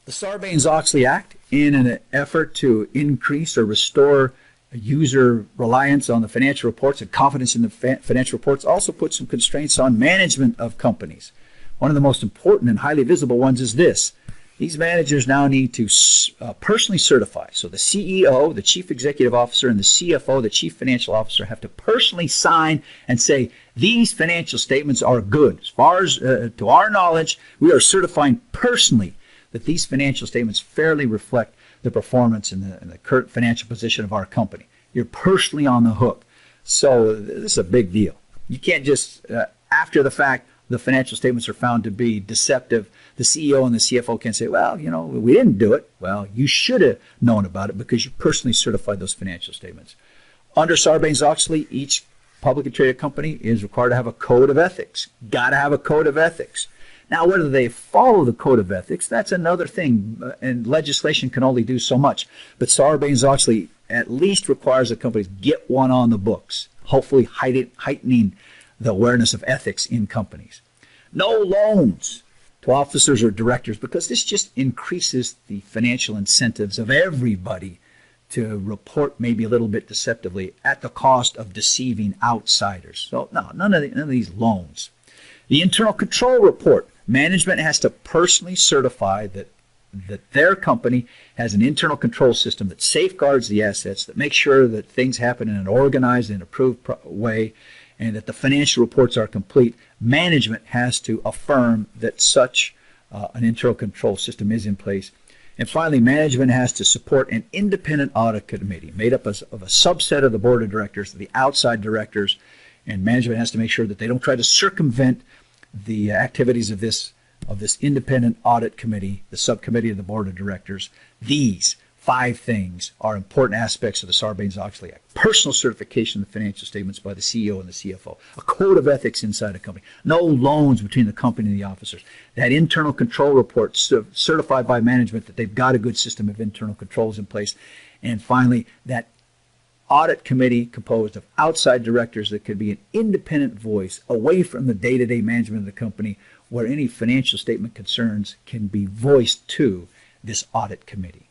The Sarbanes-Oxley Act, in an effort to increase or restore user reliance on the financial reports and confidence in the financial reports, also puts some constraints on management of companies. One of the most important and highly visible ones is this. These managers now need to personally certify. So the CEO, the Chief Executive Officer, and the CFO, the Chief Financial Officer, have to personally sign and say, these financial statements are good. As far as, to our knowledge, we are certifying personally that these financial statements fairly reflect the performance and the current financial position of our company. You're personally on the hook. So this is a big deal. You can't just, after the fact, the financial statements are found to be deceptive. The CEO and the CFO can say, well, you know, we didn't do it. Well, you should have known about it because you personally certified those financial statements. Under Sarbanes-Oxley, each publicly traded company is required to have a code of ethics. Got to have a code of ethics. Now, whether they follow the code of ethics, that's another thing, and legislation can only do so much. But Sarbanes-Oxley at least requires that companies get one on the books, hopefully heightening the awareness of ethics in companies. No loans to officers or directors, because this just increases the financial incentives of everybody to report maybe a little bit deceptively at the cost of deceiving outsiders. So no, none of these loans. The internal control report. Management has to personally certify that their company has an internal control system that safeguards the assets, that makes sure that things happen in an organized and approved way, and that the financial reports are complete. Management has to affirm that such an internal control system is in place. And finally, management has to support an independent audit committee made up of a subset of the board of directors, the outside directors, and management has to make sure that they don't try to circumvent the activities of this independent audit committee, the subcommittee of the board of directors. These 5 things are important aspects of the Sarbanes-Oxley Act. Personal certification of the financial statements by the CEO and the CFO. A code of ethics inside a company. No loans between the company and the officers. That internal control report certified by management that they've got a good system of internal controls in place. And finally, that audit committee composed of outside directors that could be an independent voice away from the day-to-day management of the company, where any financial statement concerns can be voiced to this audit committee.